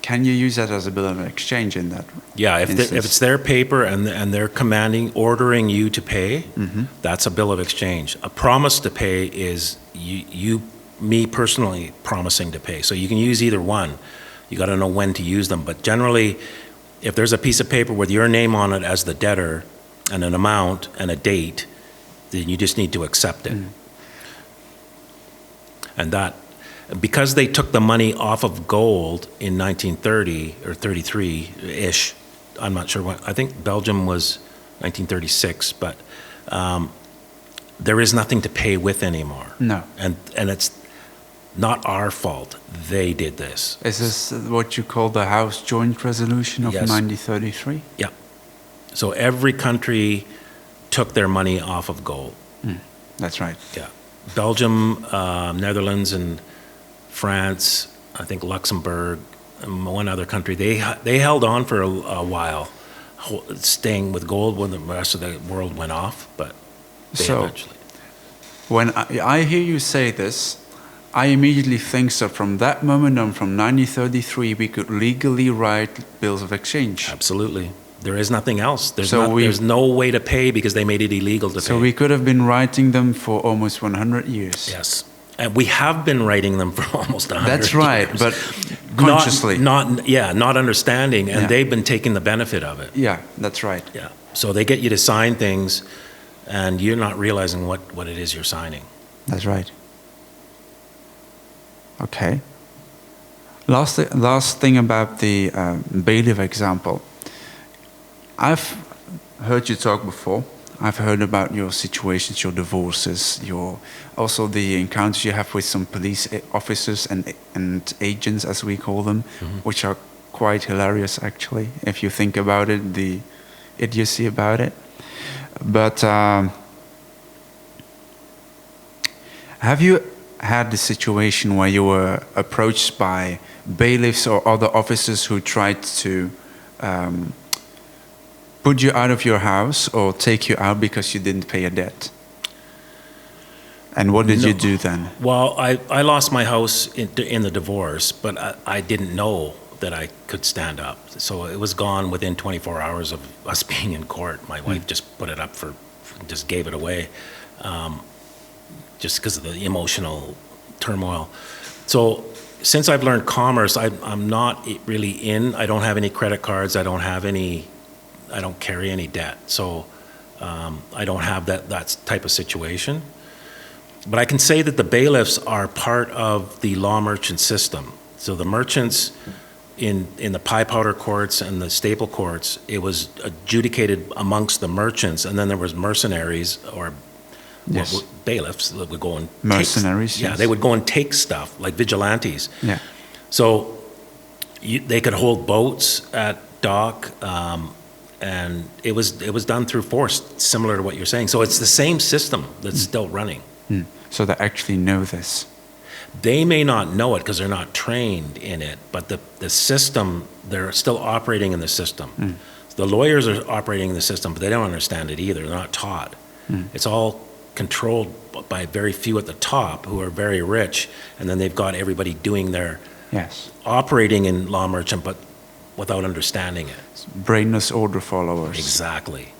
Can you use that as a bill of exchange in that? yeah, if it's their paper and they're ordering you to pay, that's a bill of exchange. A promise to pay is me personally promising to pay. So you can use either one. You got to know when to use them. But generally, if there's a piece of paper with your name on it as the debtor and an amount and a date, then you just need to accept it. And that, because they took the money off of gold in 1930 or 33-ish, I'm not sure what, I think Belgium was 1936, but there is nothing to pay with anymore. No. And it's not our fault. They did this. Is this what you call the House Joint Resolution of Yes. 1933? Yeah. So every country took their money off of gold. That's right. Yeah. Belgium, Netherlands, and France, I think Luxembourg, and one other country, they held on for a while, staying with gold when the rest of the world went off, but they eventually. When I hear you say this, I immediately think so. From that moment on, from 1933, we could legally write bills of exchange. Absolutely. There is nothing else. There's no way to pay because they made it illegal to pay. So we could have been writing them for almost 100 years. Yes. And we have been writing them for almost 100 years. That's right, but consciously. Not understanding, and they've been taking the benefit of it. Yeah, that's right. Yeah. So they get you to sign things, and you're not realizing what it is you're signing. That's right. Okay. Last thing about the bailiff example. I've heard you talk before. I've heard about your situations, your divorces, also the encounters you have with some police officers and agents, as we call them, which are quite hilarious, actually, if you think about it, the idiocy about it. But Have you had the situation where you were approached by bailiffs or other officers who tried to put you out of your house or take you out because you didn't pay a debt? And what did you do then? Well, I lost my house in the divorce, but I didn't know that I could stand up. So it was gone within 24 hours of us being in court. My wife just put it up just gave it away, just because of the emotional turmoil. So since I've learned commerce, I'm not really I don't have any credit cards. I don't carry any debt. So I don't have that type of situation. But I can say that the bailiffs are part of the law merchant system. So the merchants in the pie powder courts and the staple courts, it was adjudicated amongst the merchants, and then there was mercenaries or bailiffs that would go and mercenaries. Yeah, they would go and take stuff like vigilantes. Yeah. So they could hold boats at dock, and it was done through force, similar to what you're saying. So it's the same system that's still running. So they actually know this. They may not know it because they're not trained in it, but the system, they're still operating in the system. The lawyers are operating in the system, but they don't understand it either. They're not taught. It's all controlled by very few at the top who are very rich, and then they've got everybody doing their operating in law merchant, but without understanding it. Brainless order followers. Exactly.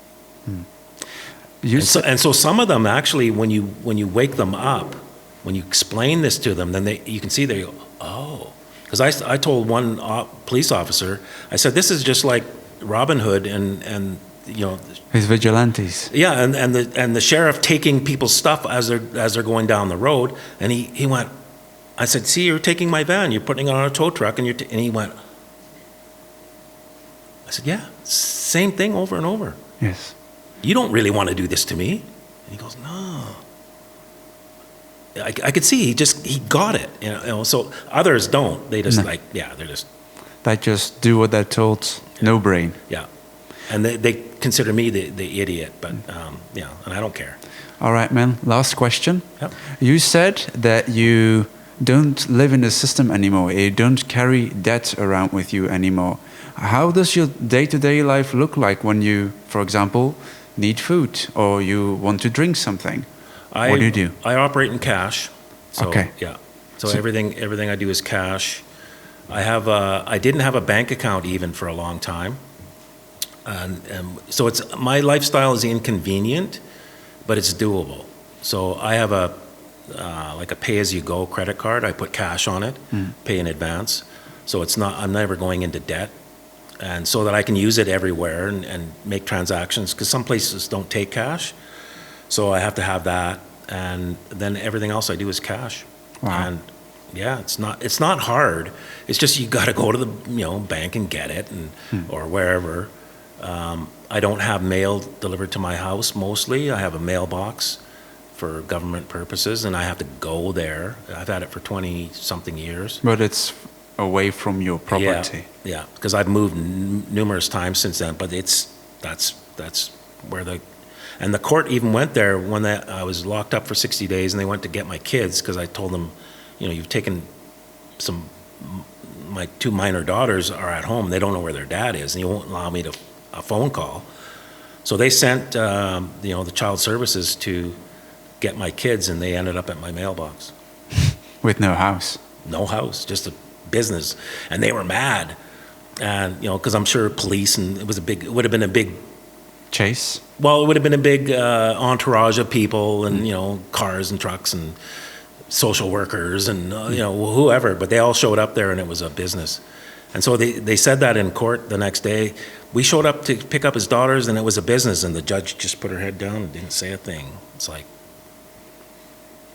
And so some of them actually, when you wake them up, when you explain this to them, then you can see they go, oh. Because I told one police officer, I said, this is just like Robin Hood and his vigilantes. Yeah, and the sheriff taking people's stuff as they're going down the road, and he went. I said, see, you're taking my van, you're putting it on a tow truck, and he went. I said, yeah, same thing over and over. Yes. You don't really want to do this to me. And he goes, no. I could see he got it. So others don't. They just They just do what they're told. No brain. Yeah. And they consider me the idiot, but and I don't care. All right, man. Last question. Yep. You said that you don't live in the system anymore. You don't carry debt around with you anymore. How does your day-to-day life look like when you, for example, need food or you want to drink something? What do you do? I operate in cash. So, okay. Yeah. So everything I do is cash. I didn't have a bank account even for a long time. And so my lifestyle is inconvenient, but it's doable. So I have like a pay-as-you-go credit card. I put cash on it, pay in advance. So I'm never going into debt. And so that I can use it everywhere and make transactions, because some places don't take cash. So I have to have that. And then everything else I do is cash. Wow. And yeah, it's not hard. It's just you got to go to the bank and get it, or wherever. I don't have mail delivered to my house mostly. I have a mailbox for government purposes, and I have to go there. I've had it for 20-something years. But it's away from your property. Yeah, because I've moved numerous times since then. But that's where and the court even went there when I was locked up for 60 days, and they went to get my kids because I told them, you've taken my two minor daughters are at home. They don't know where their dad is, and you won't allow me a phone call. So they sent the child services to get my kids, and they ended up at my mailbox. With no house. No house, just a business, and they were mad, and because I'm sure police, and it would have been a big chase. Well, it would have been a big entourage of people, and cars and trucks and social workers and whoever, but they all showed up there, and it was a business. And so they said that in court the next day. We showed up to pick up his daughters, and it was a business, and the judge just put her head down and didn't say a thing. It's like,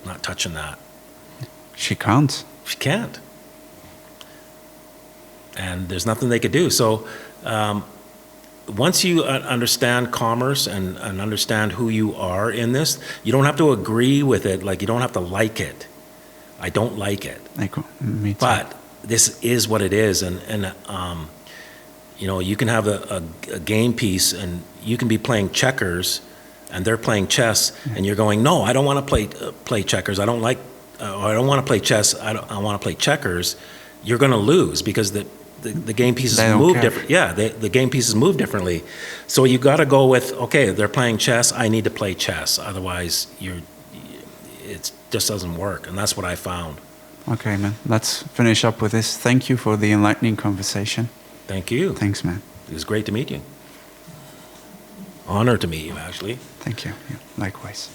not touching that. She can't. She can't. And there's nothing they could do. So once you understand commerce and understand who you are in this, you don't have to agree with it. Like, you don't have to like it. I don't like it. Me too. But this is what it is. And you can have a game piece, and you can be playing checkers, and they're playing chess, and you're going, no, I don't want to play checkers. I don't like, or I don't want to play chess. I want to play checkers. You're going to lose because the game pieces move different. Yeah, the game pieces move differently. So you got to go with, okay, they're playing chess. I need to play chess. Otherwise, it just doesn't work. And that's what I found. Okay, man. Let's finish up with this. Thank you for the enlightening conversation. Thank you. Thanks, man. It was great to meet you. Honor to meet you, actually. Thank you. Yeah, likewise.